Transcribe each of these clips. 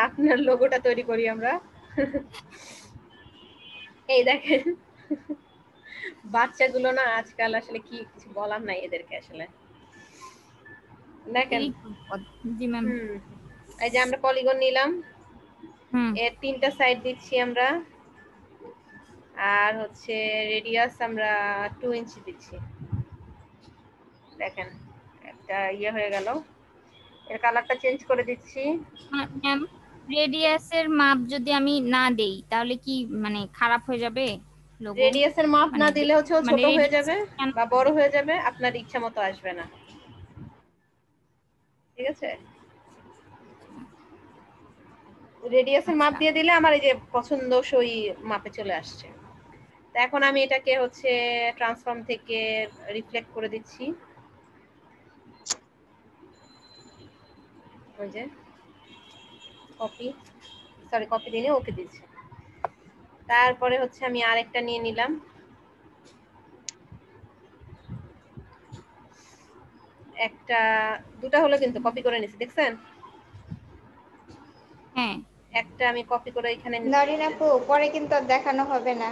আপনার লোগোটা তৈরি করি আমরা। এই দেখেন বাচ্চাগুলো না আজকাল আসলে কি কিছু বলার নাই এদেরকে আসলে। দেখেন জি ম্যাম। এই যে আমরা পলিগন নিলাম, এর 3টা সাইড দিচ্ছি আমরা, আর হচ্ছে রেডিয়াস আমরা 2 ইঞ্চি দিচ্ছি। দেখেন একটা ইয়ে হয়ে গেল। এর কালারটা চেঞ্জ করে দিচ্ছি। ম্যাম রেডিয়াসের মাপ যদি আমি না দেই তাহলে কি মানে খারাপ হয়ে যাবে লোগো? রেডিয়াসের মাপ না দিলে হচ্ছে ও ছোট হয়ে যাবে বা বড় হয়ে যাবে, আপনার ইচ্ছা মতো আসবে না। ঠিক আছে, রেডিয়াসের মাপ দিয়ে দিলে আমার এই যে পছন্দসই মাপে চলে আসছে। তো এখন আমি এটাকে হচ্ছে ট্রান্সফর্ম থেকে রিফ্লেক্ট করে দিচ্ছি। ওই যে কপি দিনে ওকে দিচ্ছি। তারপরে হচ্ছে আমি আরেকটা নিয়ে নিলাম, একটা দুটা হলো কিন্তু কপি করে নিছি, দেখছেন? হ্যাঁ একটা আমি কপি করে এখানে নরিন আপু পরে কিন্তু আর দেখানো হবে না।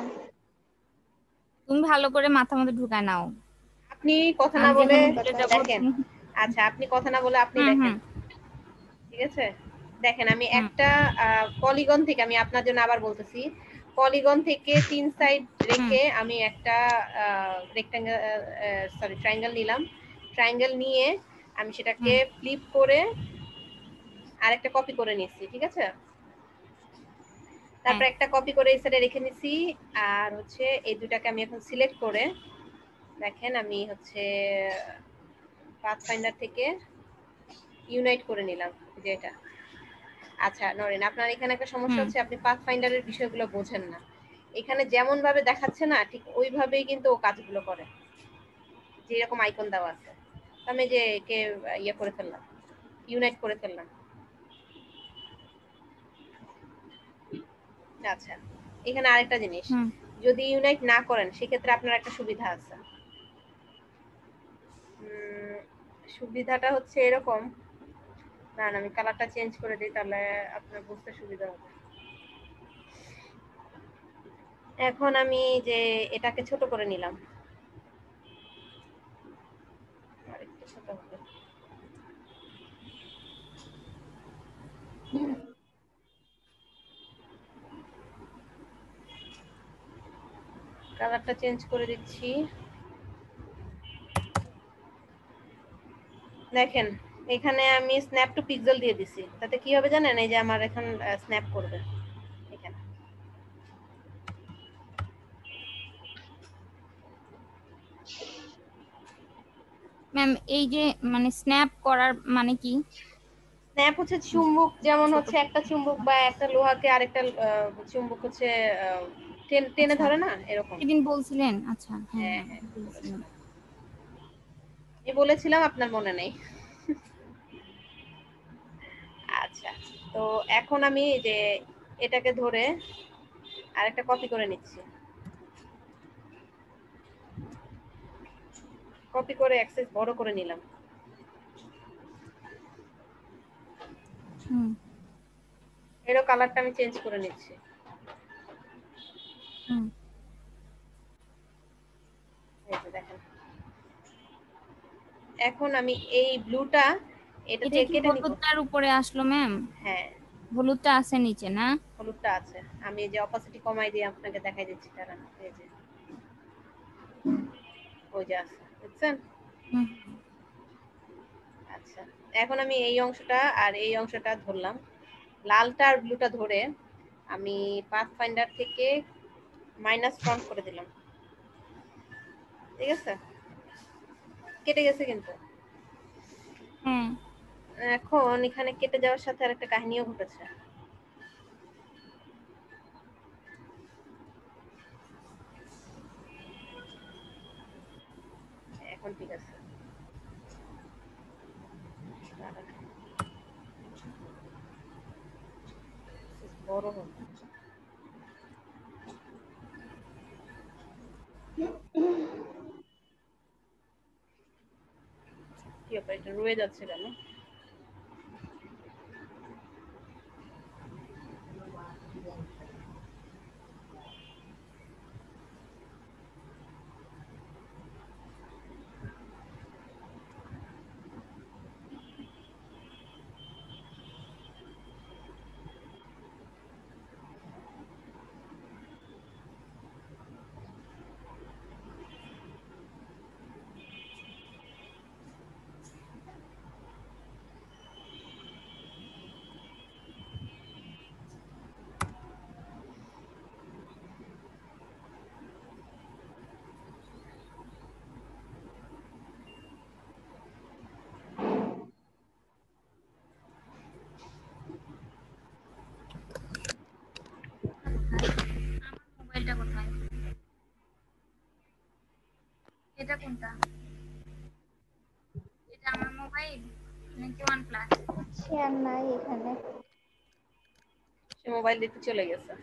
তুমি ভালো করে মাথার মধ্যে ঢুকায় নাও। আপনি কথা না বলে দেখেন। আচ্ছা আপনি কথা না বলে আপনি দেখেন, ঠিক আছে? দেখেন আমি একটা পলিগন থেকে, আমি আপনার জন্য আবার বলতেছি, পলিগন থেকে 3 সাইড রেখে আমি একটা রেক্ট্যাঙ্গেল ট্রায়াঙ্গেল নিলাম। ট্রায়াঙ্গেল নিয়ে আমি সেটাকে ফ্লিপ করে আরেকটা কপি করে নিচ্ছি, ঠিক আছে? তারপর একটা কপি করে এই সাইডে রেখে নিছি। আর হচ্ছে এই দুটাকে আমি এখন সিলেক্ট করে দেখেন আমি হচ্ছে পাথফাইন্ডার থেকে ইউনাইট করে নিলাম, যে এটা। আচ্ছা নরেন, আপনার এখানে একটা সমস্যা হচ্ছে, আপনি পাথফাইন্ডারের বিষয়গুলো বোঝেন না। এখানে যেমন ভাবে দেখাচ্ছে না ঠিক ওইভাবেই কিন্তু ও কাজগুলো করে, যেরকম আইকন দেওয়া আছে। আমি যে কে ইয়ে করে ফেললাম, ইউনাইট করে ফেললাম। আচ্ছা এখানে আরেকটা জিনিস, যদি ইউনাইট না করেন সেক্ষেত্রে আপনার একটা সুবিধা আছে। সুবিধাটা হচ্ছে এরকম, না আমি কালারটা চেঞ্জ করে দিই তাহলে আপনার বুঝতে সুবিধা হবে। এখন আমি যে এটাকে ছোট করে নিলাম, আরেকটু ছোট হবে। কালারটা চেঞ্জ করে দিচ্ছি। দেখেন এখানে আমি স্ন্যাপ টু পিক্সেল দিয়ে দিছি, তাতে কি হবে জানেন? এই যে আমার এখন স্ন্যাপ করবে এখানে। ম্যাম এই যে মানে স্ন্যাপ করার মানে কি? স্ন্যাপ হচ্ছে চুম্বক, যেমন হচ্ছে একটা চুম্বক বা একটা লোহাকে আরেকটা চুম্বক হচ্ছে টেনে ধরে না, এরকম। সেদিন বলছিলেন। আচ্ছা হ্যাঁ হ্যাঁ বলেছিলাম, আমি বলেছিলাম, আপনার মনে নেই। আচ্ছা তো এখন আমি যে এটাকে ধরে আরেকটা কপি করে নিচ্ছি, কপি করে অ্যাক্সেস বড় করে নিলাম। এরও কালারটা আমি চেঞ্জ করে নিচ্ছি। দেখেন এখন আমি এই ব্লুটা এটা থেকে কেটে নিব। হলুদটার উপরে আসলো ম্যাম? হ্যাঁ হলুদটা আছে নিচে না? হলুদটা আছে, আমি যে অপাসিটি কমাই দিয়ে আপনাকে দেখাই দিচ্ছি, দাঁড়ান। এই যে ওই যে আছে, বুঝছেন? আচ্ছা এখন আমি এই অংশটা আর এই অংশটা ধরলাম, লালটা আর ব্লুটা ধরে আমি পাথফাইন্ডার থেকে মাইনাস ফ্রন্ট করে দিলাম, ঠিক আছে? কেটে গেছে কিন্তু। এখন এখানে কেটে যাওয়ার সাথে আরেকটা কাহিনীও ঘটেছে। এখন ঠিক আছে, বড় হবে। কি ব্যাপার, এটা রয়ে যাচ্ছে কেন? এটা কোনটা? এটা আমার মোবাইল নাকি OnePlus? শেয়ার নাই এখানে। সে মোবাইল দিতে চলে গেছে।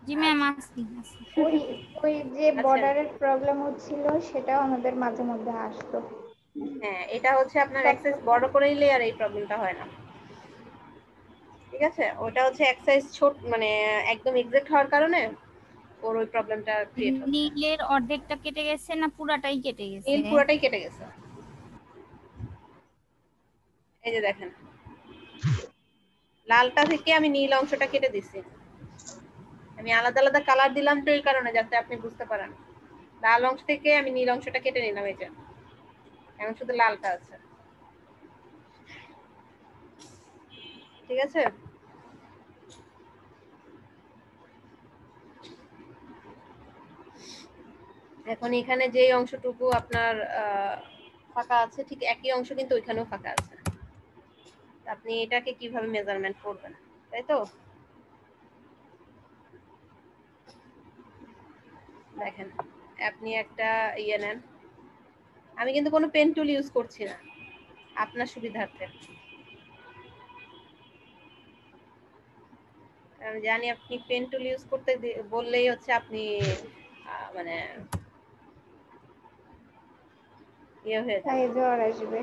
জি ম্যাম আসছি। ওই ওই যে আচ্ছা বর্ডারের প্রবলেম হচ্ছিল সেটাও আমাদের মাঝে মধ্যে আসতো। হ্যাঁ, এটা হচ্ছে আপনার সব অ্যাক্সেস বড় করে নিলে আর এই প্রবলেমটা হয় না। ঠিক আছে, ওটা হচ্ছে এক্সাইজ ছোট মানে একদম এক্সাক্ট হওয়ার কারণে ওর ওই প্রবলেমটা ক্রিয়েট হচ্ছে। নীলের অর্ধেকটা কেটে গেছে না পুরাটাই কেটে গেছে? নীল পুরোটাই কেটে গেছে। এই যে দেখেন, লালটা থেকে আমি নীল অংশটা কেটে দিছি। আমি আলাদা আলাদা কালার দিলাম তো এই কারণে, যাতে আপনি বুঝতে পারেন। লাল অংশ থেকে আমি নীল অংশটা কেটে নিলাম, এই যে এখন শুধু লালটা আছে। ঠিক আছে, এখন এখানে যে অংশটুকু আপনার ফাঁকা আছে, ঠিক একই অংশ কিন্তু ওইখানেও ফাঁকা আছে। আপনি এটাকে কিভাবে মেজারমেন্ট করবেন, তাই তো? দেখেন, আপনি একটা ইয়ে নেন, আমি কিন্তু কোনো পেন টুল ইউজ করছি না আপনার সুবিধার্থে। আমি জানি আপনি পেন টুল ইউজ করতে বললেই হচ্ছে আপনি মানে ইয়ে হয়ে যান। তাই জ্বর আসবে।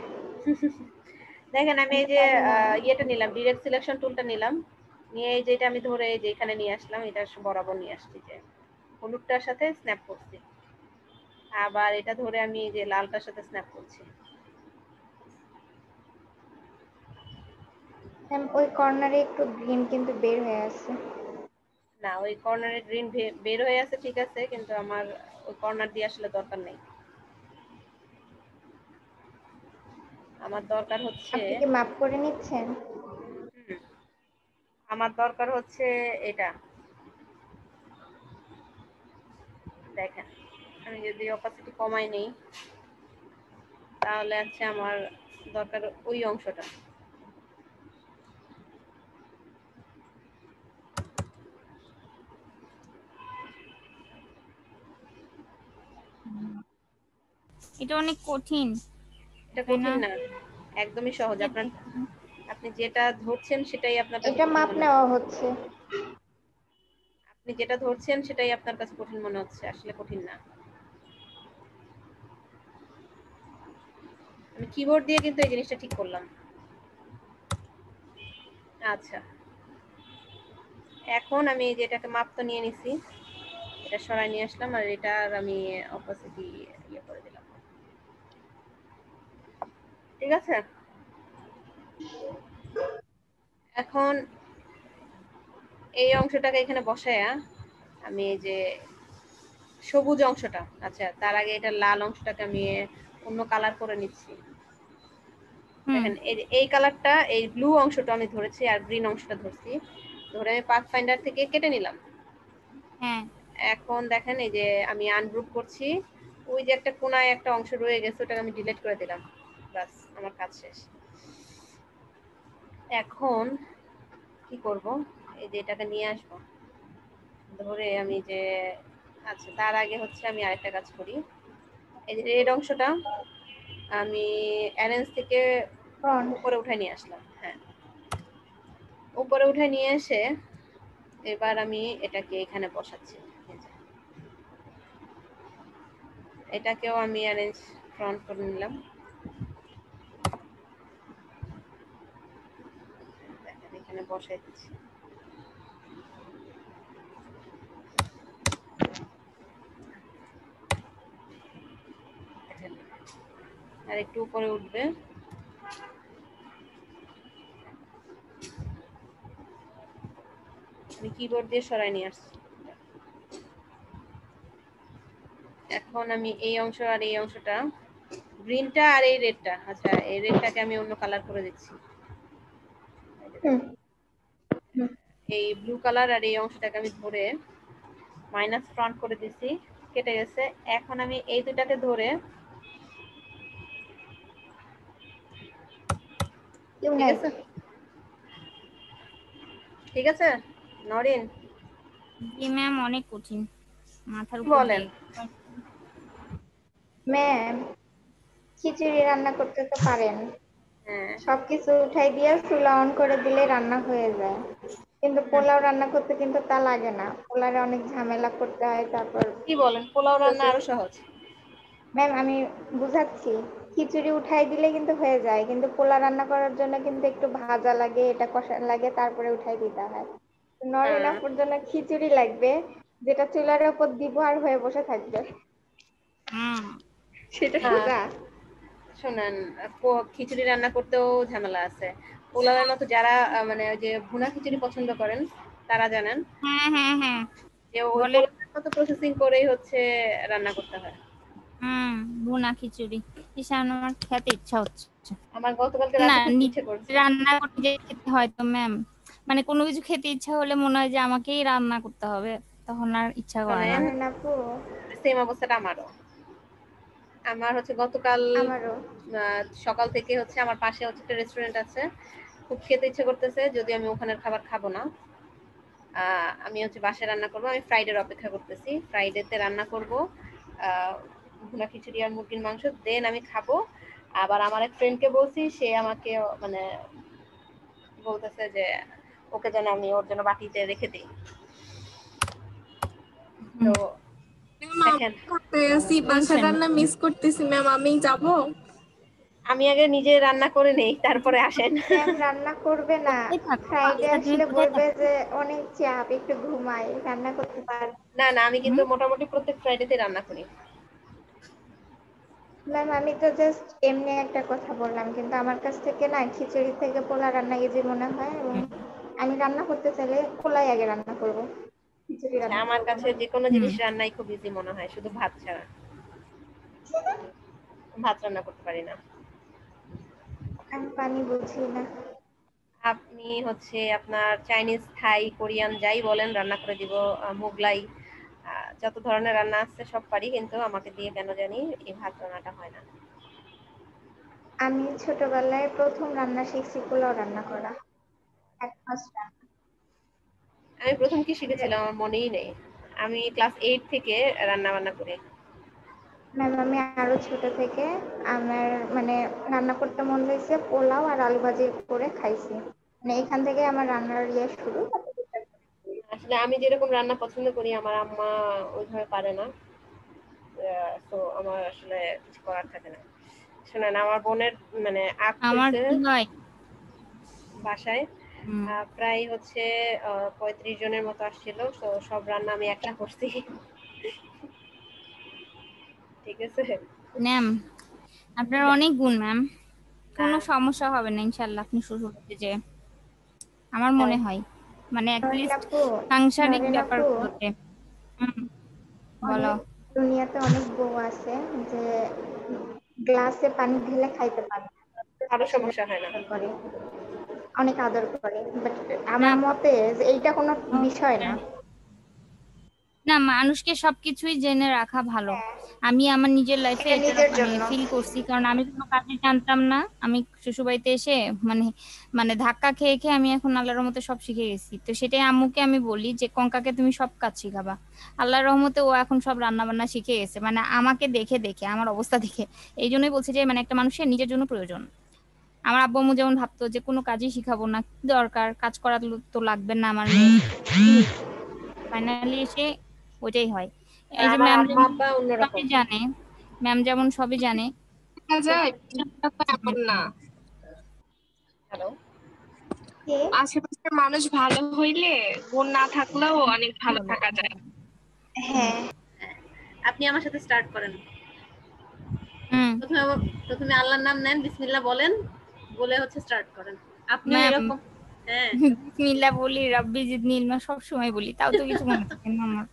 দেখেন, আমি এই আমি যে পারি না। ইয়েটা নিলাম, ডিরেক্ট সিলেকশন টুলটা নিলাম, নিয়ে এই যেটা আমি ধরে এই যে এখানে নিয়ে আসলাম, এটা বরাবর নিয়ে আসছি, যে হলুদটার সাথে স্ন্যাপ করছি, আবার এটা ধরে আমি যে লালটার সাথে স্ন্যাপ করছি। ওই কর্নারে একটু গ্রিন কিন্তু বের হয়ে আছে। না, ওই কর্নারে গ্রিন বের হয়ে আছে, ঠিক আছে, কিন্তু আমার ওই কর্নার দিয়ে আসলে দরকার নেই। আমার দরকার হচ্ছে আপনি কি মাপ করে নিচ্ছেন? আমার দরকার হচ্ছে এটা। দেখেন, আমি যদি অপাসিটি কমাই নেই, তাহলে হচ্ছে আমার দরকার ওই অংশটা। এটা অনেক কঠিন। এটা তাই না? কঠিন না, একদমই সহজ। আপনার আপনি যেটা ধরছেন সেটাই আপনার কাছে এটা কঠিন মাপ মনে নেওয়া হচ্ছে। হচ্ছে। আপনি যেটা ধরছেন সেটাই আপনার কাছে কঠিন মনে হচ্ছে, আসলে কঠিন না। আমি কিবোর্ড দিয়ে কিন্তু এই জিনিসটা ঠিক করলাম। আচ্ছা, এখন আমি যেটাকে মাপ তো নিয়ে নিছি, এটা সরাই নিয়ে আসলাম, আর এটার আমি অপাসিটি ইয়ে করে দিলাম। ঠিক আছে, এখন এই অংশটাকে এখানে বসায়া আমি এই যে সবুজ অংশটা, আচ্ছা তার আগে এটা লাল অংশটাকে আমি অন্য কালার করে নিচ্ছি। দেখেন, এই কালারটা, এই ব্লু অংশটা আমি ধরেছি আর গ্রিন অংশটা ধরছি, ধরে আমি পাথ ফাইন্ডার থেকে কেটে নিলাম। হ্যাঁ, এখন দেখেন, এই যে আমি আনগ্রুপ করছি, ওই যে একটা কোনায় একটা অংশ রয়ে গেছে, ওটাকে আমি ডিলিট করে দিলাম। বাস, আমার কাজ শেষ। এখন কি করব, এই যে এটাকে নিয়ে আসবো, ধরে আমি যে, আচ্ছা তার আগে হচ্ছে আমি আরেকটা কাজ করি। এই যে রেড অংশটা আমি অ্যারেঞ্জ থেকে ফ্রন্ট। উপরে উঠে নিয়ে আসলাম। হ্যাঁ, উপরে উঠে নিয়ে এসে এবার আমি এটাকে এখানে বসাচ্ছি। এটাকেও আমি অ্যারেঞ্জ ফ্রন্ট করে নিলাম। এখানে বসাই দিচ্ছি। আর একটু উপরে উঠবে, আমি কিবোর্ড দিয়ে সরাই নিয়ে আসছি। এখন আমি এই অংশ আর এই অংশটা, গ্রিনটা আর এই রেডটা, আচ্ছা এই রেডটাকে আমি অন্য কালার করে দিচ্ছি। এই ব্লু কালার আর এই অংশটাকে আমি ধরে মাইনাস ফ্রন্ট করে দিচ্ছি, কেটে গেছে। এখন আমি এই দুটাকে ধরে, ঠিক আছে, ঠিক আছে নরিন, জি ম্যাম অনেক কঠিন, মাথার কি উপর বলেন? দিয়ে। ম্যাম, খিচুড়ি রান্না করতে তো পারেন, হ্যাঁ সবকিছু উঠাই দিয়ে চুলা অন করে দিলে রান্না হয়ে যায়। কিন্তু পোলাও রান্না করতে কিন্তু তা লাগে না, পোলাওয়ে অনেক ঝামেলা করতে হয়। তারপর কি বলেন, পোলাও রান্না আরো সহজ? ম্যাম আমি বুঝাচ্ছি, খিচুড়ি উঠাই দিলে কিন্তু হয়ে যায়, কিন্তু পোলা রান্না করার জন্য কিন্তু একটু ভাজা লাগে, এটা কষা লাগে, তারপরে উঠাই দিতে হয়। নর হ্যাঁ এনাফের জন্য খিচুড়ি লাগবে, যেটা চুলার উপর দিব আর হয়ে বসে থাকবে, হুম সেটা না সোজা। শোনেন, খিচুড়ি রান্না করতেও ঝামেলা আছে। পোলাওয়ের মতো যারা মানে ওই যে ভুনা খিচুড়ি পছন্দ করেন তারা জানেন হ্যাঁ হ্যাঁ হ্যাঁ যে ওই বলেন। পোলাওয়ের মতো প্রসেসিং করেই হচ্ছে রান্না করতে হয়। ভুনা খিচুড়ি আমার খেতে ইচ্ছা হচ্ছে। আমার গতকালকে না রাতে খুব নিজে ইচ্ছে করছে। রান্না করে নিজে খেতে হয় তো ম্যাম, মানে কোনো কিছু খেতে ইচ্ছা হলে মনে হয় যে আমাকেই রান্না করতে হবে, তখন আর ইচ্ছা করে না। শোনেন, জানেন আপু, সেম অবস্থাটা আমারও। আমার হচ্ছে গতকাল আমারও। সকাল থেকে হচ্ছে আমার পাশে হচ্ছে একটা রেস্টুরেন্ট আছে, খুব খেতে ইচ্ছে করতেছে, যদি আমি ওখানের খাবার খাবো না। আমি হচ্ছে বাসায় রান্না করবো, আমি ফ্রাইডের অপেক্ষা করতেছি, ফ্রাইডেতে রান্না করব ভুনা খিচুড়ি আর মুরগির মাংস, দেন আমি খাবো। আবার আমার এক ফ্রেন্ডকে বলছি, সে আমাকে মানে বলতেছে যে ওকে যেন আমি ওর জন্য বাটিতে রেখে দিই। তো ম্যাম দেখেন, আমি বাসার বলছেন রান্না মিস করতেছি ম্যাম, আমি যাব। আমি আগে নিজে রান্না করে নেই, তারপরে আসেন। ম্যাম রান্না করবে না, কোথায় থাকো ফ্রাইডে আচ্ছা, তুমি আসলে কোথায় বলবে থাকো? যে অনেক চাপ, একটু ঘুমাই, রান্না করতে পার। না না, আমি কিন্তু হুম মোটামুটি প্রত্যেক ফ্রাইডেতে রান্না করি। ম্যাম আমি তো জাস্ট এমনি একটা কথা বললাম, কিন্তু আমার কাছ থেকে না খিচুড়ি থেকে পোলা রান্না ইজি মনে হয়, এবং হুম আমি রান্না করতে চাইলে পোলাই আগে রান্না করব, খিচুড়ি আচ্ছা, রান্না আমার করব কাছে না। যে কোনো হুম। জিনিস রান্নাই খুব ইজি মনে হয়, শুধু ভাত ছাড়া। ভাত রান্না করতে পারি না। আমি পানি বুঝি না। আপনি হচ্ছে আপনার চাইনিজ, থাই, কোরিয়ান যাই বলেন রান্না করে দিব, মোগলাই, যত ধরনের রান্না আছে সব পারি, কিন্তু আমাকে দিয়ে কেন জানি এই ভাত রান্নাটা হয় না। আমি ছোটবেলায় প্রথম রান্না শিখছি পোলাও রান্না করা, এক ফার্স্ট রান্না। আমি প্রথম কি শিখেছিলাম আমার মনেই নেই। আমি ক্লাস 8 থেকে রান্না বান্না করি। ম্যাম আমি আরো ছোট থেকে আমার মানে রান্না করতে মন হয়েছে, পোলাও আর আলু ভাজি করে খাইছি, মানে এখান থেকে আমার রান্নার ইয়ে শুরু। আসলে আমি যেরকম রান্না পছন্দ করি আমার আম্মা ওইভাবে পারে না, তো আমার আসলে কিছু করার থাকে না। শোনেন, আমার বোনের মানে আগ আমার হয়েছে কি হয়, বাসায়, হুম প্রায় হচ্ছে 35 জনের মতো আসছিল, তো সব রান্না আমি একা করছি। ঠিক আছে। ম্যাম আপনার অনেক গুণ ম্যাম, কোনো আহ, সমস্যা হবে না ইনশাল্লাহ আপনি শ্বশুর বাড়িতে যে, আমার তাই মনে হয় মানে নরেন অ্যাটলিস্ট আপু, সাংসারিক নরেন আপু, ব্যাপারগুলোতে। হুম বলো। অনেক দুনিয়াতে অনেক বউ আছে যে গ্লাসে পানি ঢেলে খাইতে পারে না, কারো আসলে সমস্যা হয় না। আদর করে, অনেক আদর করে, বাট না আমার মতে যে এইটা কোনো বিষয় না। না, মানুষকে সবকিছুই জেনে রাখা ভালো। হ্যাঁ, আমি আমার নিজের লাইফে এটা এটা নিজের মানে জন্য। ফিল করছি, কারণ আমি কোনো কাজই জানতাম না। আমি শ্বশুরবাড়িতে এসে মানে মানে ধাক্কা খেয়ে খেয়ে আমি এখন আল্লাহর রহমতে সব শিখে গেছি। তো সেটাই আম্মুকে আমি বলি যে কঙ্কাকে তুমি সব কাজ শিখাবা। আল্লাহর রহমতে ও এখন সব রান্না বান্না শিখে গেছে, মানে আমাকে দেখে দেখে, আমার অবস্থা দেখে। এই জন্যই বলছি যে মানে একটা মানুষের নিজের জন্য প্রয়োজন। আমার আব্বু আম্মু যেমন ভাবতো যে কোনো কাজই শিখাবো না, কি দরকার, কাজ করা তো লাগবে না আমার মেয়ের, ফাইনালি এসে ওইটাই হয়। আর এই যে আমার ম্যাম আম্মা যেমন আব্বা সবই অন্যরকম। জানে, ম্যাম যেমন সবই জানে। দেখা যায় বিষয়টা তো এমন না। হ্যালো। কে? আশেপাশের মানুষ ভালো হইলে বোন না থাকলেও অনেক ভালো বলো। থাকা যায়। হ্যাঁ, আপনি আমার সাথে স্টার্ট করেন। হুম প্রথমে প্রথমে আল্লাহর নাম নেন, বিসমিল্লাহ বলেন, বলে হচ্ছে স্টার্ট করেন। আপনিও ম্যাম, এরকম। হ্যাঁ, বিসমিল্লাহ বলি, রব্বি জিদনি ইলমা সব সময় বলি, তাও তো কিছু মনে থাকে না আমার।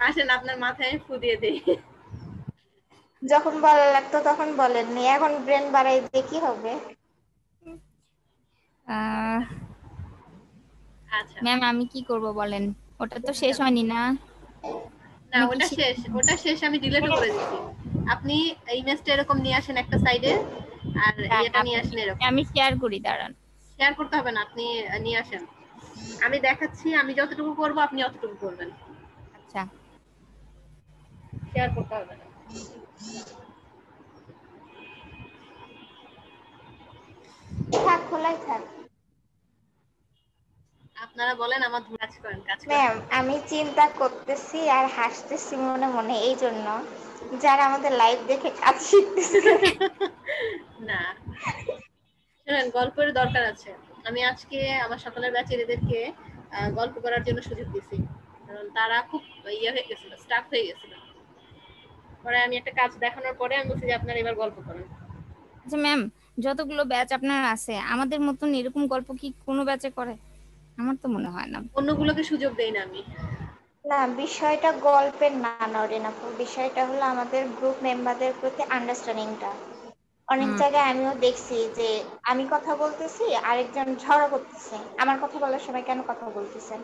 আসেন আপনার মাথায় আমি ফু দিয়ে দিই। যখন বলা লাগতো তখন বলেননি, এখন ব্রেন বাড়াই দিয়ে কি হবে? আহ আচ্ছা, ম্যাম আমি কি করব বলেন, ওটা তো শেষ হয়নি না, না আমি কি ওটা শেষ, ওটা শেষ, আমি ডিলিটও করে দিচ্ছি। আপনি ইমেজটা এরকম নিয়ে আসেন একটা সাইডে, আর ইয়েটা নিয়ে আসেন এরকম। আমি শেয়ার করি, দাঁড়ান। শেয়ার করতে হবে না, আপনি নিয়ে আসেন। আমি দেখাচ্ছি, আমি যতটুকু করব আপনি অতটুকু করবেন। আচ্ছা শেয়ার করতে হবে না। থাক, খোলাই থাক। আপনারা বলেন, আমার কাজ করেন, কাজ করেন। ম্যাম আমি চিন্তা করতেছি আর হাসতেছি মনে মনে, এই জন্য যারা আমাদের লাইভ দেখে কাজ শিখতেছে। না শুনেন, গল্পের দরকার আছে। আমি আজকে আমার সকালের ব্যাচের এদেরকে গল্প করার জন্য সুযোগ দিছি, কারণ তারা খুব ইয়ে হয়ে গেছিল, স্টাক হয়ে গেছিল। পরে আমি একটা কাজ দেখানোর পরে আমি বলছি যে আপনারা এবার গল্প করেন। আচ্ছা ম্যাম, যতগুলো ব্যাচ আপনার আছে আমাদের মতন এরকম গল্প কি কোনো ব্যাচে করে? আমার তো মনে হয় না। অন্যগুলোকে সুযোগ দেই না আমি। না, বিষয়টা গল্পের না নরেন আপু, বিষয়টা হলো আমাদের গ্রুপ মেম্বারদের প্রতি আন্ডারস্ট্যান্ডিংটা। অনেক জায়গায় আমিও দেখছি যে আমি কথা বলতেছি, আরেকজন ঝগড়া করতেছে, আমার কথা বলার সময় কেন কথা বলতেছেন,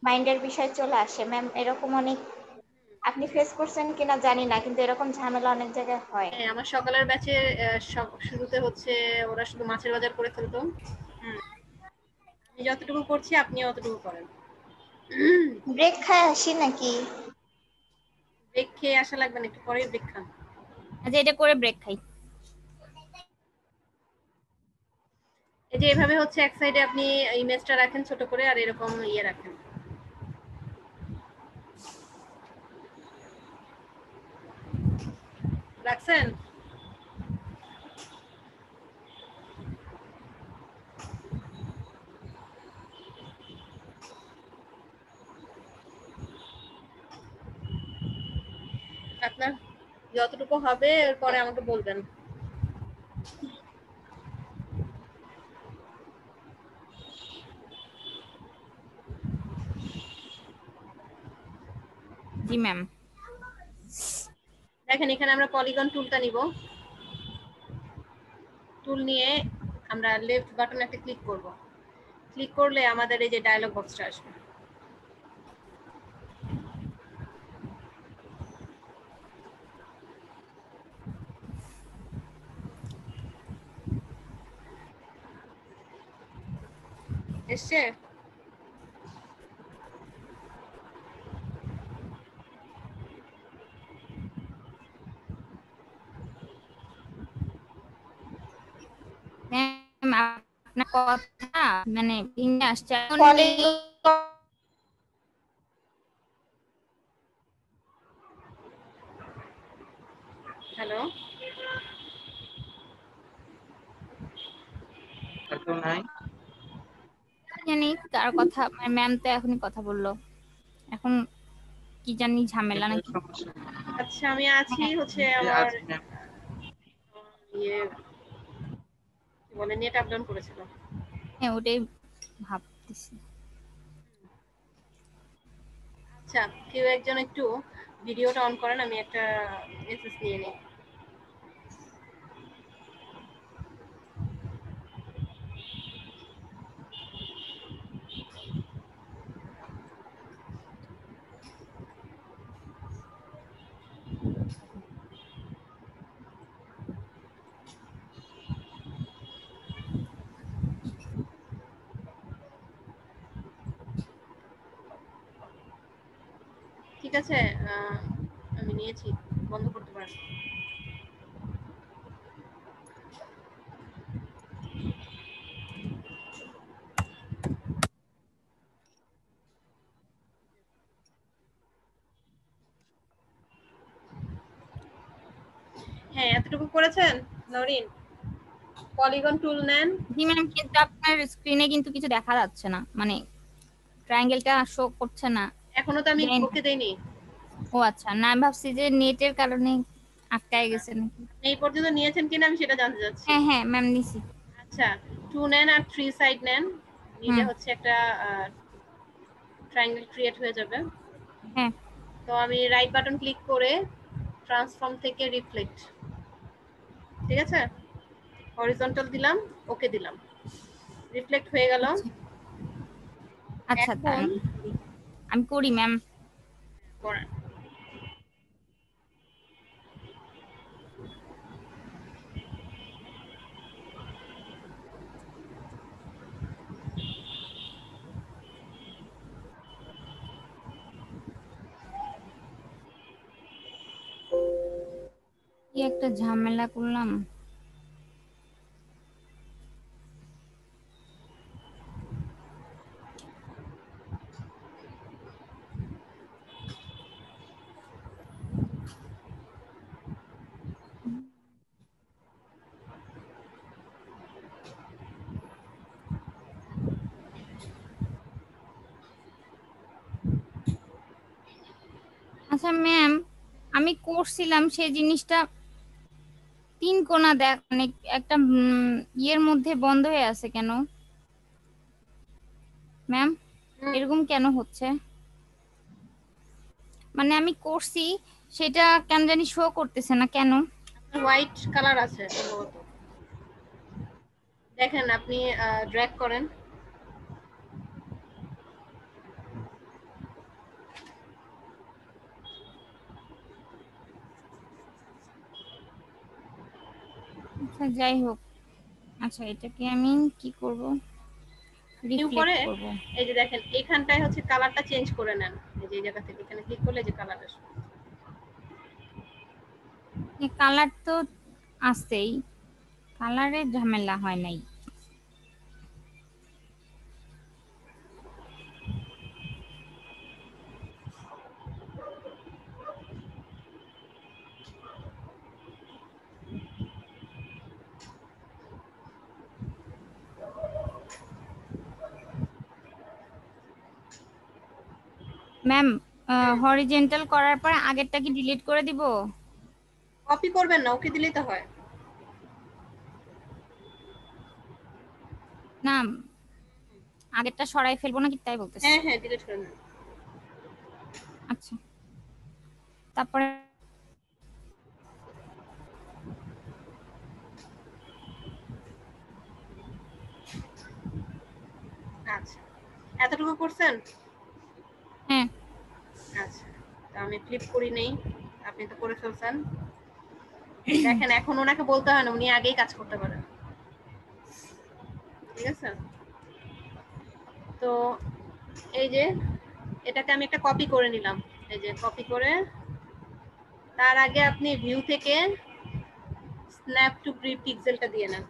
মাইন্ডের বিষয় চলে আসে। ম্যাম এরকম অনেক, আপনি ফেস করছেন কিনা জানি না, কিন্তু এরকম ঝামেলা অনেক জায়গায় হয়। হ্যাঁ, আমার সকালের ব্যাচে শুরুতে হচ্ছে ওরা শুধু মাছের বাজার করে ফেলতো। আমি যতটুকু করছি আপনি অতটুকু করেন। ব্রেক খায় আসি নাকি? ব্রেক খেয়ে আসা লাগবে না, একটু পরেই ব্রেক খান। আচ্ছা, এটা করে ব্রেক খাই। এই যে এভাবে হচ্ছে এক সাইডে আপনি ইমেজটা রাখেন ছোট করে, আর এরকম ইয়ে রাখেন। রাখছেন? আপনার যতটুকু হবে এরপরে আমাকে বলবেন। জি ম্যাম। দেখেন এখানে আমরা পলিগন টুলটা নিব। টুল নিয়ে আমরা লেফট বাটন একটা ক্লিক করব। ক্লিক করলে আমাদের এই যে ডায়লগ বক্সটা আসবে। এসছে? ম্যাম আপনার কথা মানে ভেঙে আসছে। হ্যালো, নাই জানি কার কথা, ম্যাম তো এখনই কথা বললো, এখন কি জানি ঝামেলা নাকি। সমস্যা আচ্ছা আমি আছি হ্যাঁ হচ্ছে নেই। আমার আজ ম্যাম ইয়ে কি বলে নেট আপ ডাউন করেছিল। হ্যাঁ, ওটাই ভাবতেছি। আচ্ছা, কেউ একজন একটু ভিডিওটা অন করেন, আমি একটা মেসেজ নিয়ে নিই। ঠিক আছে, আমি নিয়েছি, বন্ধ করতে পারেন। হ্যাঁ, এতটুকু করেছেন নরিন? পলিগন টুল নেন। জি ম্যাম, কিন্তু আপনার স্ক্রিনে কিন্তু কিছু দেখা যাচ্ছে না, মানে ট্রায়াঙ্গেলটা শো করছে না। এখনো তো আমি জানি না। ওকে দেইনি। ও আচ্ছা, না আমি ভাবছি যে নেটের কারণে আটকায় গেছে নাকি। আপনি এই পর্যন্ত নিয়েছেন কিনা আমি সেটা জানতে চাচ্ছি। হ্যাঁ হ্যাঁ ম্যাম, নিছি। আচ্ছা, 2 নেন আর 3 সাইড নেন, নিলে হচ্ছে একটা ট্রায়াঙ্গেল ক্রিয়েট হয়ে যাবে। হ্যাঁ তো আমি রাইট বাটন ক্লিক করে ট্রান্সফর্ম থেকে রিফ্লেক্ট, ঠিক আছে, হরিজন্টাল দিলাম, ওকে দিলাম, রিফ্লেক্ট হয়ে গেল। আচ্ছা, এখন আমি করি ম্যাম। করেন। কি একটা ঝামেলা করলাম। আচ্ছা ম্যাম, আমি করছিলাম সেই জিনিসটা 3 কোণা দেখ মানে একটা ইয়ের মধ্যে বন্ধ হয়ে আছে কেন ম্যাম? এরকম কেন হচ্ছে? মানে আমি করছি সেটা কেন জানি শো করতেছে না কেন? হোয়াইট কালার আছে সম্ভবত। দেখেন আপনি ড্র্যাগ করেন। আচ্ছা যাই হোক, আচ্ছা এটাকে আমি কি করব? নিউ রিফ্লেক্ট করে করব। এই যে দেখেন এখানটায় হচ্ছে কালারটা চেঞ্জ করে নেন। এই যে এই জায়গা থেকে এখানে ক্লিক করলে যে কালার আসবে। এই কালার তো আছেই, কালারের ঝামেলা হয় নাই। ম্যাম, হরিজেন্টাল করার পর আগেরটা কি ডিলিট করে দিব? কপি করবেন না, ওকে দিলেই তো হয়। না, আগেরটা সরাই ফেলবো নাকি তাই বলতেছি। হ্যাঁ হ্যাঁ, ডিলিট করে নেন। আচ্ছা, তারপরে আচ্ছা, এতটুকু করছেন? হ্যাঁ। আচ্ছা, তো আমি ফ্লিপ করি নেই, আপনি তো করে ফেলছেন। দেখেন এখন ওনাকে বলতে হয় না, উনি আগেই কাজ করতে পারেন। ঠিক আছে, তো এই যে এটাকে আমি একটা কপি করে নিলাম। এই যে কপি করে তার আগে আপনি ভিউ থেকে স্ন্যাপ টু প্রি পিক্সেলটা দিয়ে নেন।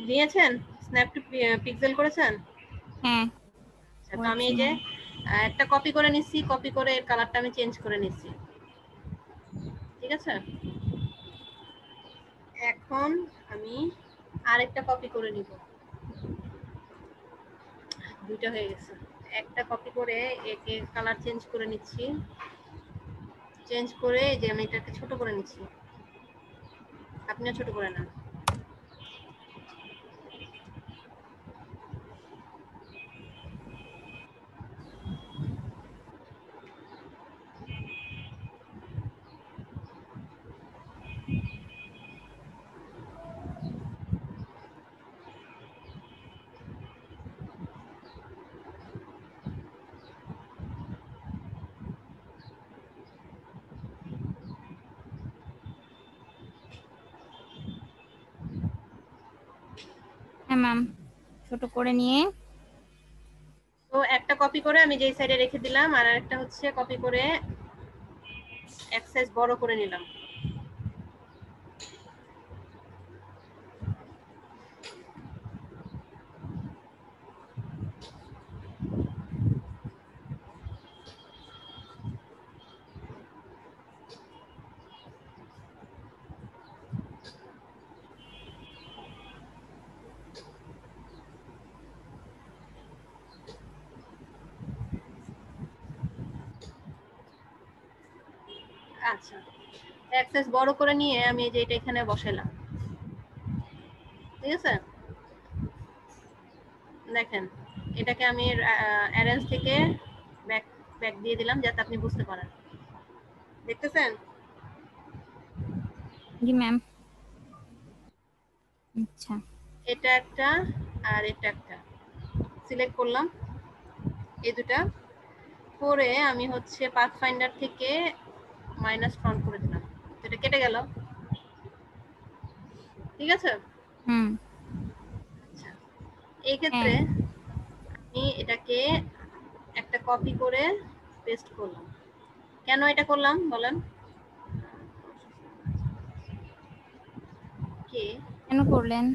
দিয়েছেন? স্ন্যাপ টু পিক্সেল করেছেন? হ্যাঁ, আচ্ছা, তো আমি এই যে একটা কপি করে নিচ্ছি, কপি করে এর কালারটা আমি চেঞ্জ করে নিচ্ছি। ঠিক আছে, এখন আমি আরেকটা কপি করে নিব। দুইটা হয়ে গেছে। একটা কপি করে একে কালার চেঞ্জ করে নিচ্ছি, চেঞ্জ করে এই যে আমি এটাকে ছোট করে নিচ্ছি। আপনিও ছোট করে নেন। হ্যাঁ ম্যাম, ছোট করে নিয়ে তো একটা কপি করে আমি যেই সাইডে রেখে দিলাম, আর একটা হচ্ছে কপি করে এক সাইজ বড় করে নিলাম। আচ্ছা, এক সাইজ বড় করে নিয়ে আমি এই যে এটা এখানে বসালাম। ঠিক আছে, দেখেন এটাকে আমি অ্যারেঞ্জ থেকে ব্যাক ব্যাক দিয়ে দিলাম যাতে আপনি বুঝতে পারেন। দেখতেছেন? জি ম্যাম। আচ্ছা, এটা একটা আর এটা একটা সিলেক্ট করলাম, এই দুটা করে আমি হচ্ছে পাথফাইন্ডার থেকে মাইনাস ফ্রন্ট করে দিলাম, এটা কেটে গেল। ঠিক আছে। আচ্ছা, এই ক্ষেত্রে আমি এটাকে একটা কপি করে পেস্ট করলাম। কেন এটা করলাম বলেন? কে কেন করলেন?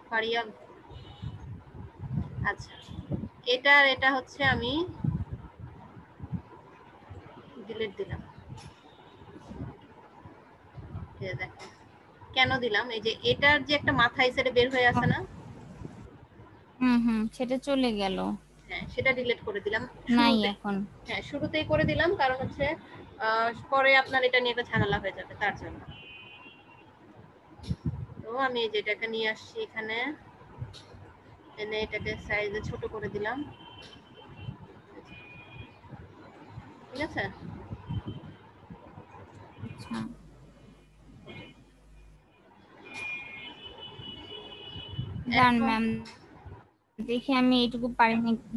ফারিয়া। আচ্ছা, এটা হচ্ছে আমি ডিলিট দিলাম। দেখেন কেন দিলাম, এই যে এটার যে একটা মাথা এই সাইডে বের হয়ে আছে না, সেটা চলে গেল। হ্যাঁ, সেটা ডিলিট করে দিলাম নাই শুরুতে। এখন। হ্যাঁ, শুরুতেই করে দিলাম, কারণ হচ্ছে পরে আপনার এটা নিয়ে একটা ঝামেলা হয়ে যাবে, তার জন্য। তো আমি যেটাকে নিয়ে আসছি এখানে, এনে এটাকে সাইজে ছোট করে দিলাম। ঠিক আছে। আচ্ছা, ডান ম্যাম, দেখি আমি এইটুকু পারি নাকি।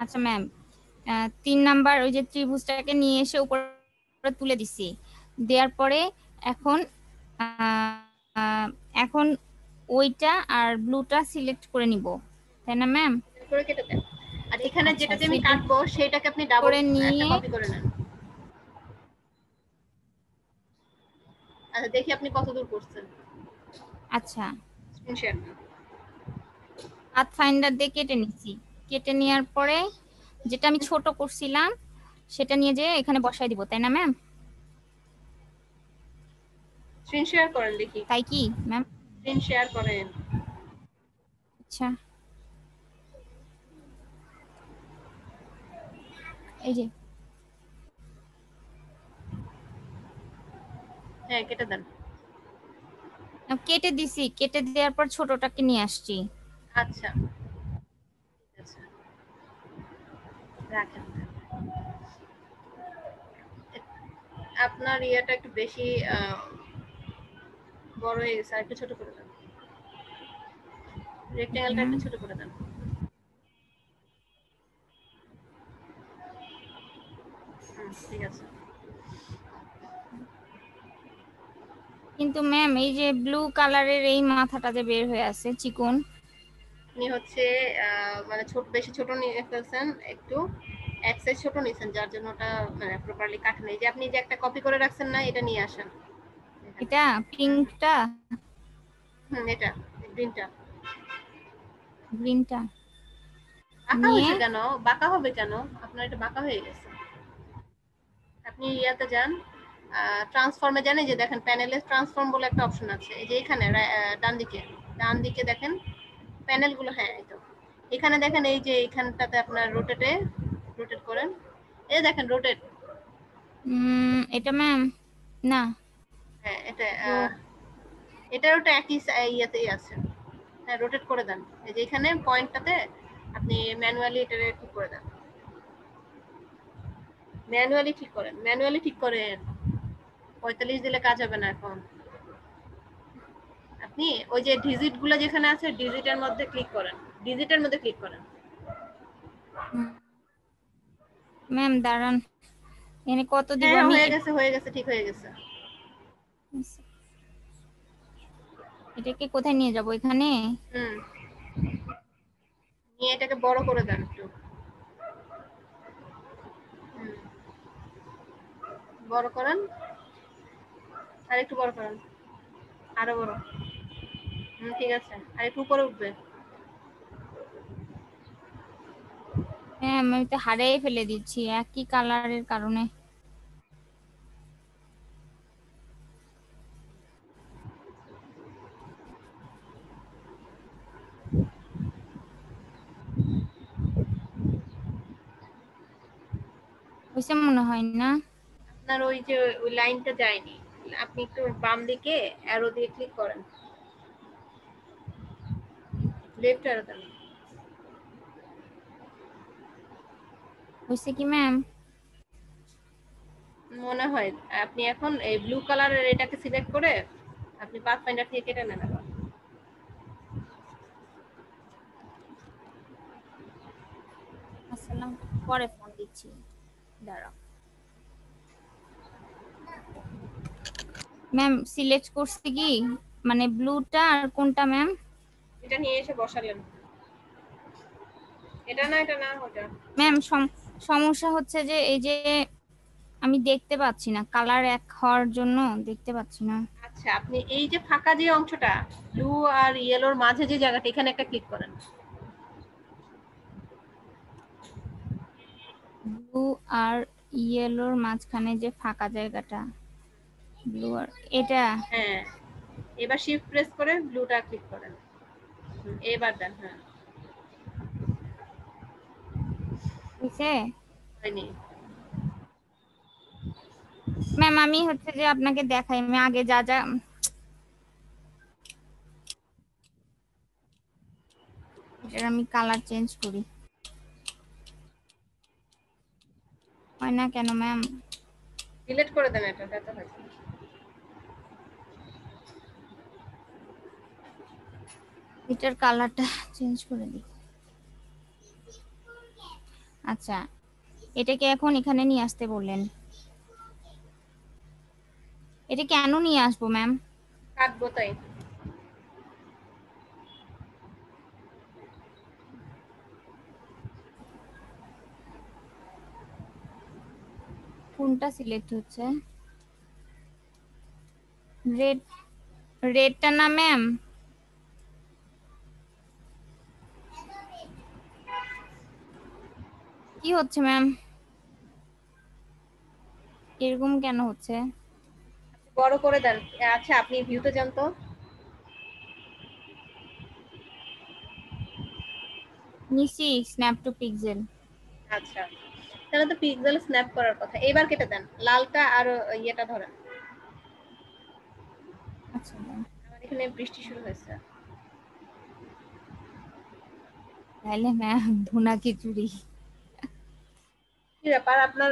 আচ্ছা ম্যাম, 3 নাম্বার ওই যে ত্রিভুজটাকে নিয়ে এসে উপরে তুলে দিছি, দেওয়ার পরে এখন এখন ওইটা আর ব্লুটা সিলেক্ট করে নিব, তাই না ম্যাম? করে কেটে দেন। আর এখানে আচ্ছা, যেটাতে আমি সিলেক্ট কাটবো সেটাকে আপনি ডাবল করে একটা নিয়ে কপি করে নেন। আচ্ছা, দেখি আপনি কতদূর করছেন। আচ্ছা, স্ক্রিন শেয়ার করুন। পাথ ফাইন্ডার দিয়ে কেটে নিচ্ছি। কেটে নেওয়ার পরে যেটা আমি ছোট করছিলাম সেটা নিয়ে যে এখানে বসাই দিব, তাই না ম্যাম? স্ক্রিন শেয়ার করেন দেখি। তাই কি ম্যাম? স্ক্রিন শেয়ার করেন। আচ্ছা, এই যে হ্যাঁ, কেটে দেন। কেটে দিছি, কেটে দেওয়ার পর ছোটটাকে নিয়ে আসছি। আচ্ছা, ঠিক আছে, রাখেন। আপনার ইয়াটা একটু বেশি বড় হয়ে গেছে, আর একটু ছোট করে দেন। রেক্টেঙ্গেলটা একটু ছোট করে দেন। ঠিক আছে। কিন্তু ম্যাম এই যে ব্লু কালারের এই মাথাটা যে বের হয়ে আছে চিকন, আপনি হচ্ছে মানে বেশি ছোট নিয়ে ফেলছেন, একটু এক সাইজ ছোট নিয়েছেন, যার জন্য ওটা মানে প্রপারলি কাটে নাই। যে আপনি যে একটা কপি করে রাখছেন না, এটা নিয়ে আসেন। এটা পিঙ্কটা, এটা গ্রিনটা। গ্রিনটা বাঁকা নিয়ে হয়েছে কেন? বাঁকা হবে কেন? আপনার এটা বাঁকা হয়ে গেছে। আপনি ইয়াতে যান, ট্রান্সফর্মে যান, এই যে দেখেন প্যানেলে ট্রান্সফর্ম বলে একটা অপশন আছে, এই যে এখানে ডান দিকে দেখেন প্যানেলগুলো। হ্যাঁ, এই তো এখানে দেখেন, এই যে এখানটাতে আপনার রোটেট করেন, এই দেখেন রোটেট। এটা ম্যাম না, হ্যাঁ, এটারও তো একই ইয়েতেই আছে। হ্যাঁ, রোটেট করে দেন, এই যে এখানে পয়েন্টটাতে আপনি ম্যানুয়ালি এটা ঠিক করে দেন। ম্যানুয়ালি ঠিক করেন। 45 দিলে কাজ হবে না এখন। আপনি ওই যে ডিজিট গুলো যেখানে আছে, ডিজিটের মধ্যে ক্লিক করেন। ম্যাম দাঁড়ান, এখানে কত দিব হ্যাঁ, আমি? হয়ে গেছে, ঠিক হয়ে গেছে। এটাকে কোথায় নিয়ে যাব? এখানে নিয়ে এটাকে বড় করে দেন একটু। বড় করেন, আর একটু বড় করেন, আরো বড়। ঠিক আছে, আর একটু উপরে উঠবে। হ্যাঁ, আমি তো হারিয়ে ফেলে দিচ্ছি একই কালারের কারণে। হয়েছে মনে হয় না? আপনার ওই যে ওই লাইনটা যায়নি, আপনি একটু বাম দিকে অ্যারো দিয়ে ক্লিক করেন। লেফট অ্যারো দেন। হয়েছে কি ম্যাম? মনে হয় আপনি এখন এই ব্লু কালারের এটাকে সিলেক্ট করে আপনি পাথফাইন্ডার থেকে কেটে নেন আবার। আসসালাম, পরে ফোন দিচ্ছি, দাঁড়াও। ম্যাম সিলেক্ট করছি কি, মানে ব্লুটা আর কোনটা ম্যাম? এটা নিয়ে এসে বসালেন। এটা না ওটা। ম্যাম সমস্যা হচ্ছে যে এই যে আমি দেখতে পাচ্ছি না, কালার এক হওয়ার জন্য দেখতে পাচ্ছি না। আচ্ছা, আপনি এই যে ফাঁকা যে অংশটা ব্লু আর ইয়েলোর মাঝে যে জায়গাটা, এখানে একটা ক্লিক করেন। ব্লু আর ইয়েলোর মাঝখানে যে ফাঁকা জায়গাটা, ব্লু আর এটা। হ্যাঁ, এবার শিফট প্রেস করে ব্লুটা ক্লিক করেন। এবার দেন। হ্যাঁ, হয়েছে হয়নি। ম্যাম? আমি হচ্ছে যে আপনাকে দেখাই, আমি আগে যা যা, এটার আমি কালার চেঞ্জ করি, হয় না কেন ম্যাম? ডিলিট করে দেন এটা, তো হয়েছে। এটার কালারটা চেঞ্জ করে দিই। আচ্ছা, এটাকে এখন এখানে নিয়ে আসতে বললেন, এটা কেন নিয়ে আসবো ম্যাম? কাটবো তাই। কোনটা সিলেক্ট হচ্ছে? রেড, রেডটা না ম্যাম? কি হচ্ছে ম্যাম, এরকম কেন হচ্ছে? বড় করে দেন। আচ্ছা, আপনি ভিউতে যান তো। নিচি স্ন্যাপ টু পিক্সেল। আচ্ছা, তাহলে তো পিক্সেল স্ন্যাপ করার কথা। এবার কেটে দেন লালটা আর ইয়েটা ধরেন। আচ্ছা ম্যাম, আমার এখানে বৃষ্টি শুরু হয়েছে। তাহলে ম্যাম ভুনা খিচুড়ি। কি ব্যাপার আপনার?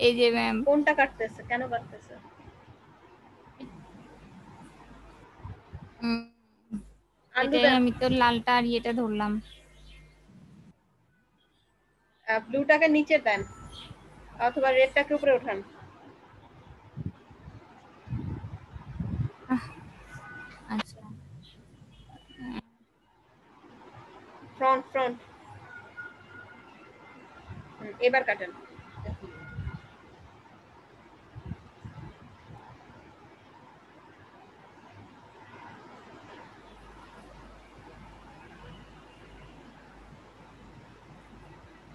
এই যে ম্যাম, কোনটা কাটতেছে, কেন কাটতেছে? আন্ডু এটাই, দেন। আমি তো লালটা আর ইয়েটা ধরলাম। ব্লুটাকে নিচে দেন অথবা রেডটাকে উপরে উঠান। আচ্ছা, ফ্রন্ট। এবার কাটেন।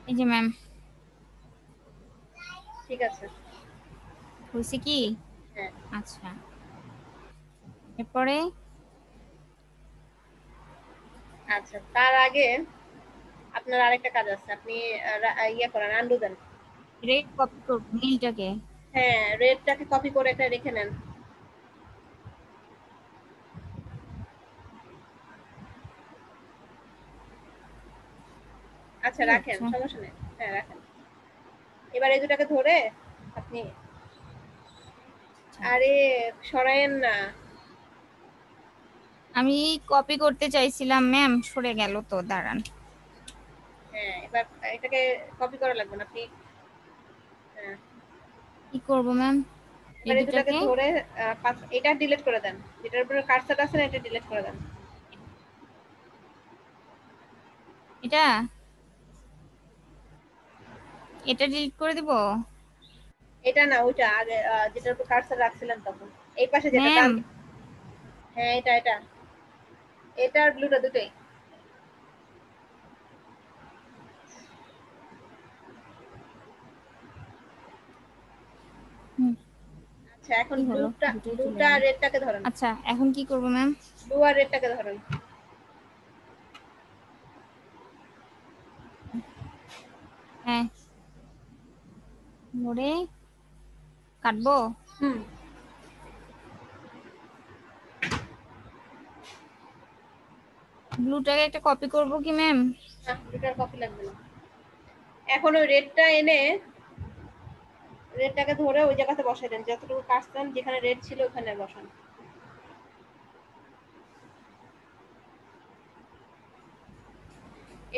এই যে ম্যাম, ঠিক আছে। হয়েছে কি? হ্যাঁ, আচ্ছা, এরপরে আচ্ছা, তার আগে আপনার আরেকটা কাজ আছে। আপনি ইয়ে করেন, আন্ডু দেন। রেড কপি করবো নীলটাকে। হ্যাঁ, রেডটাকে কপি করে এটা রেখে নেন। আচ্ছা, কি রাখেন, হচ্ছে? সমস্যা নেই। হ্যাঁ, রাখেন। এবার এই দুটাকে ধরে আপনি, আচ্ছা, আরে সরায়েন না। আমি কপি করতে চাইছিলাম ম্যাম, সরে গেল তো, দাঁড়ান। হ্যাঁ, এবার এটাকে কপি করা লাগবে না আপনি। হ্যাঁ, কি করব ম্যাম? এই এবার এই দুটাকে দুটাকে, ধরে এটা ডিলিট করে দেন। যেটার উপরে কার্সর আছে না, এটা ডিলিট করে দেন। এটা এটা ডিলিট করে দিব এটা না, ওইটা আগে যেটার উপর কার্সর রাখছিলেন তখন। এই পাশে যেটা ম্যাম। ডান। হ্যাঁ, এটা এটা আর ব্লুটা দুটোই। হুম, আচ্ছা, এখন কি হলো, ব্লুটা দুটোই চলে ব্লুটা গেল। আর রেডটাকে ধরেন। আচ্ছা, এখন কি করব ম্যাম? ব্লু আর রেডটাকে ধরেন। হ্যাঁ, ধরে কাটবো। হুম, ব্লু ব্লুটাকে একটা কপি করব কি ম্যাম? না, ব্লুটার কপি লাগবে না। এখন ওই রেডটা এনে রেডটাকে ধরে ওই জায়গাতে বসাই দেন, যতটুকু কাটছেন যেখানে রেড ছিল ওখানে বসান।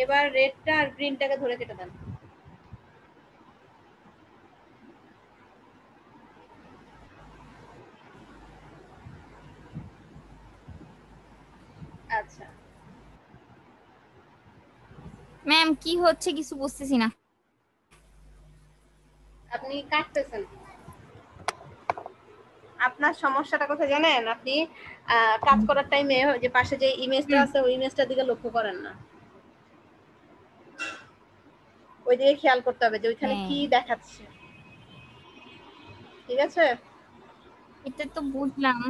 এবার রেডটা আর গ্রিনটাকে ধরে কেটে দেন। আচ্ছা, ম্যাম কি হচ্ছে কিছু বুঝতেছি না। আপনি কাটতেছেন। আপনার সমস্যাটা কোথায় জানেন? আপনি কাজ করার টাইমে যে পাশে যে ইমেজটা আছে ওই ইমেজটার দিকে লক্ষ্য করেন না, ওই দিকে খেয়াল করতে হবে যে ওইখানে হ্যাঁ কি দেখাচ্ছে। ঠিক আছে? এটা তো বুঝলাম,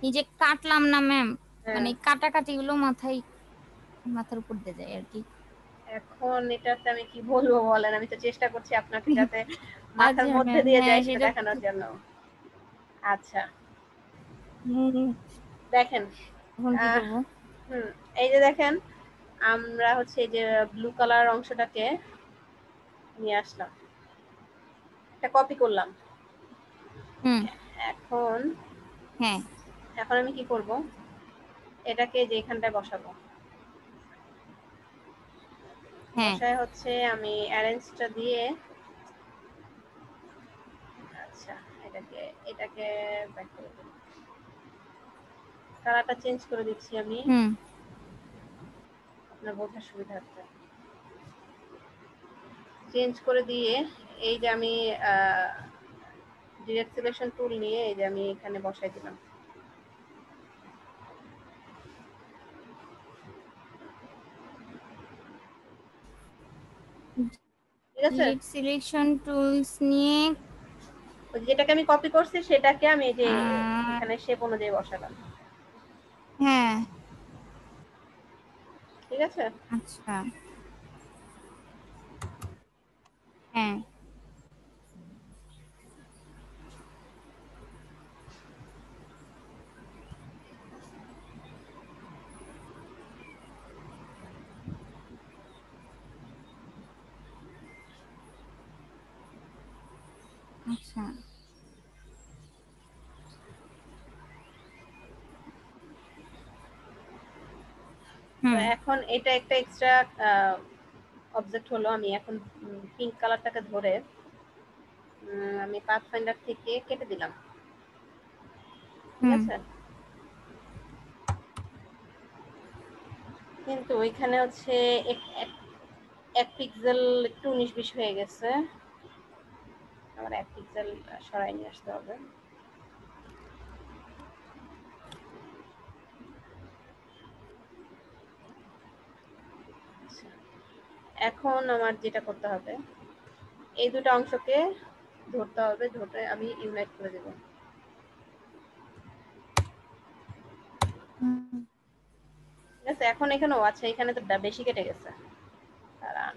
এই যে কাটলাম না ম্যাম, হ্যাঁ। মানে কাটাকাটি গুলো মাথার উপর দিয়ে যায় আর কি। এখন এটাতে আমি কি বলবো বলেন, আমি তো চেষ্টা করছি আপনাকে যাতে মাথার আচ্ছা মধ্যে ম্যাম, দিয়ে হ্যাঁ যায় সেটা সেটা দেখানোর জন্য। আচ্ছা, হুম, দেখেন। এখন কি আহ, করব? হুম, এই যে দেখেন, আমরা হচ্ছে এই যে ব্লু কালার অংশটাকে নিয়ে আসলাম, এটা কপি করলাম। হুম, এখন হ্যাঁ এখন আমি কি করব, এটাকে যে এখানটায় বসাবো, হ্যাঁ বসায় হচ্ছে আমি অ্যারেঞ্জটা দিয়ে, আচ্ছা এটাকে এটাকে ব্যাক করে দেব, কালারটা চেঞ্জ করে দিচ্ছি আমি হুম আপনার বোঝার সুবিধার্থে। চেঞ্জ করে দিয়ে এই যে আমি ডিরেক্ট সিলেকশন টুল নিয়ে এই যে আমি এখানে বসাই দিলাম। ঠিক আছে? ডিলিট সিলেকশন টুলস নিয়ে ওই যেটাকে আমি কপি করছি সেটাকে আমি এই যে আহ, এখানে শেপ অনুযায়ী বসালাম। হ্যাঁ ঠিক আছে? আচ্ছা হ্যাঁ আচ্ছা তো হুম এখন এটা একটা এক্সট্রা অবজেক্ট হলো। আমি এখন পিঙ্ক কালারটাকে ধরে আমি পাথফাইন্ডার থেকে কেটে দিলাম। ঠিক হুম আছে? কিন্তু ওইখানে হচ্ছে এক পিক্সেল একটু 19-20 হয়ে গেছে, আমার এক পিক্সেল সরাই নিয়ে আসতে হবে। আচ্ছা, এখন আমার যেটা করতে হবে, এই দুটো অংশকে ধরতে হবে, ধরে আমি ইউনাইট করে দেব। হুম। ঠিক আছে? এখন এখানেও আছে, এখানে তো বেশি কেটে গেছে। দাঁড়ান।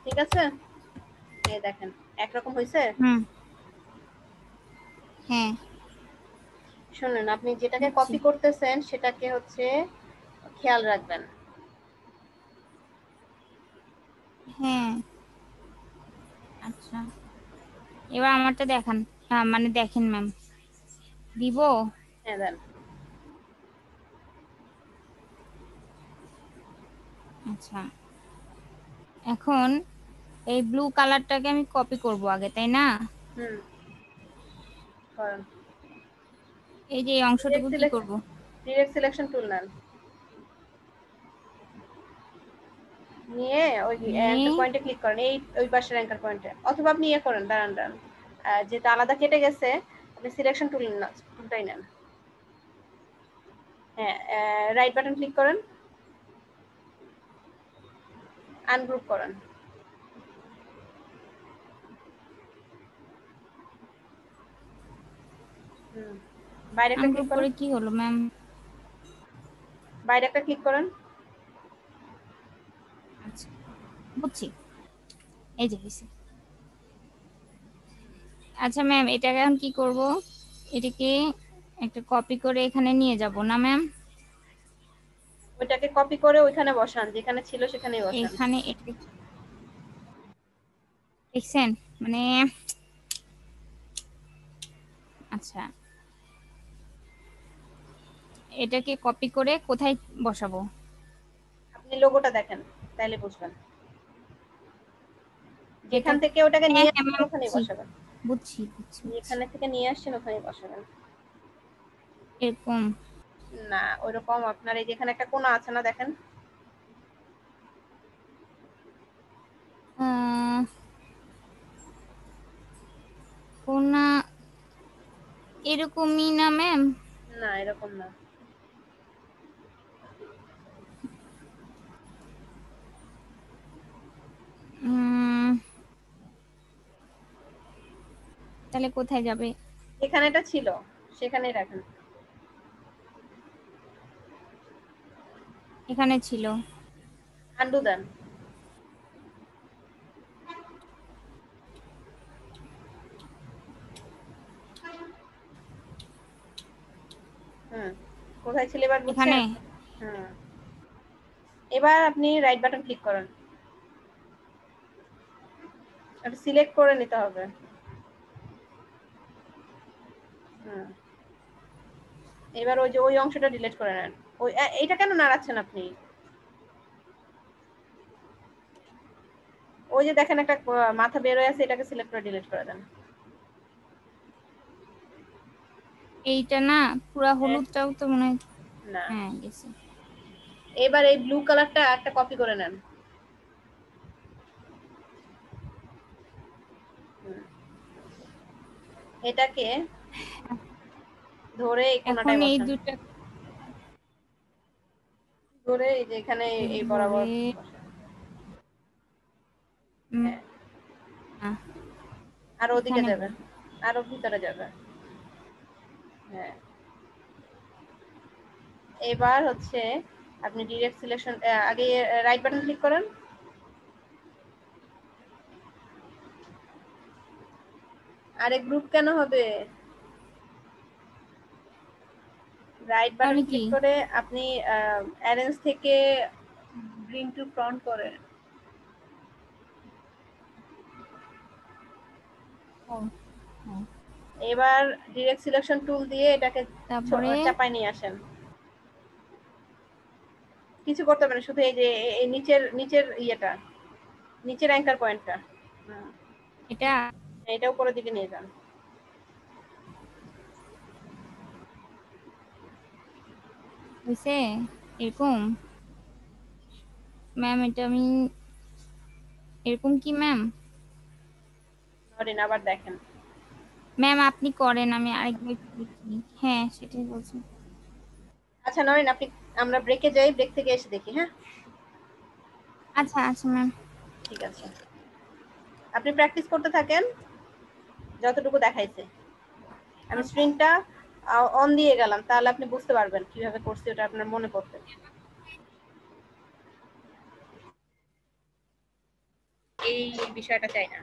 ঠিক আছে? এই দেখেন একরকম হয়েছে। হুম হ্যাঁ শুনুন, আপনি যেটাকে বুঝছি। কপি করতেছেন সেটাকে হচ্ছে খেয়াল রাখবেন। হ্যাঁ আচ্ছা, এবার আমারটা দেখান, মানে দেখেন ম্যাম, দিব। হ্যাঁ দেন। আচ্ছা এখন এই ব্লু কালারটাকে আমি কপি করব আগে, তাই না? হুম, করেন। এই যে এই অংশটুকু কি করব? ডিরেক্ট সিলেকশন টুল নেন, নিয়ে ওই নিয়ে অ্যাঙ্কার পয়েন্টে ক্লিক করেন, এই ওই পাশের অ্যাঙ্কার পয়েন্টে, অথবা আপনি ইয়ে করেন, দাঁড়ান দাঁড়ান, যেটা আলাদা কেটে গেছে আপনি সিলেকশন টুলটাই নেন। হ্যাঁ, রাইট বাটন ক্লিক করেন, আনগ্রুপ করেন। বাইরে একটা ক্লিক আনগ্রুপ করে করেন, কি হলো ম্যাম? বাইরে একটা ক্লিক করেন। আচ্ছা বুঝছি, এই যে হয়েছে। আচ্ছা ম্যাম, এটাকে এখন কি করব? এটাকে একটা কপি করে এখানে নিয়ে যাব না ম্যাম? ওইটাকে কপি করে ওইখানে বসান, যেখানে ছিল সেখানেই বসান। এখানে দেখছেন মানে? আচ্ছা, এটাকে কপি করে কোথায় বসাবো? আপনি লোগোটা দেখেন, তাইলে বুঝবেন। যেখান এটা থেকে ওটাকে হ্যাঁ নিয়ে হ্যাঁ আসছেন ম্যাম, ওখানেই বুঝছি বসাবেন। বুঝছি বুঝছি বুঝছি। যেখানে থেকে নিয়ে আসছেন ওখানেই বসাবেন। এরকম? না, ওইরকম আপনার এই যেখানে একটা কোণা আছে না, দেখেন। কোনা এরকমই না ম্যাম? না, এরকম না। তাহলে কোথায় যাবে? যেখানে এটা ছিল সেখানেই রাখেন। এখানে ছিল। আন্ডু দেন। কোথায় ছিল এবার এখানে? বুঝছেন? এবার আপনি রাইট বাটন ক্লিক করেন, এটা সিলেক্ট করে নিতে হবে। এবার ওই যে ওই অংশটা ডিলিট করে নেন। ওই এইটা কেন নাড়াচ্ছেন আপনি? ওই যে দেখেন একটা মাথা বের হয়ে আছে, এটাকে সিলেক্ট করে ডিলিট করে দেন। এইটা না, পুরা হলুদটাও তো মনে হয়। না, হ্যাঁ গেছে। এবার এই ব্লু কালারটা একটা কপি করে নেন। এটাকে ধরে এই এখন কোণাটায় এই বসান, দুটা ধরে এই যে এখানে এই বরাবর ধরে বসান। না, আর ওদিকে এখানে যাবে, আরো ভিতরে যাবে। হ্যাঁ, এবার হচ্ছে আপনি ডিরেক্ট সিলেকশন, আগে রাইট বাটন ক্লিক করেন। আরে গ্রুপ কেন হবে? রাইট বাটন তাহলে কি? ক্লিক করে আপনি অ্যারেঞ্জ থেকে ব্রিং টু ফ্রন্ট করে ও, ও, এবার ডিরেক্ট সিলেকশন টুল দিয়ে এটাকে তারপরে চাপায় নিয়ে আসেন। কিছু করতে হবে না, শুধু এই যে এই নিচের নিচের ইয়েটা, নিচের অ্যাঙ্কার পয়েন্টটা, এটা এটা উপরের দিকে নিয়ে যান। হয়েছে এরকম? ম্যাম এটা আমি এরকম কি ম্যাম? নরেন, আবার দেখেন। ম্যাম আপনি করেন, আমি আরেকবার একটু দেখি। হ্যাঁ সেটাই বলছি। আচ্ছা নরেন, আপনি, আমরা ব্রেকে যাই, ব্রেক থেকে এসে দেখি। হ্যাঁ, আচ্ছা আচ্ছা ম্যাম। ঠিক আছে। আপনি প্র্যাকটিস করতে থাকেন যতটুকু দেখাইছে। আমি স্ক্রিনটা অন দিয়ে গেলাম, তাহলে আপনি বুঝতে পারবেন কিভাবে করছি, ওটা আপনার মনে পড়বে। এই বিষয়টা চাই না।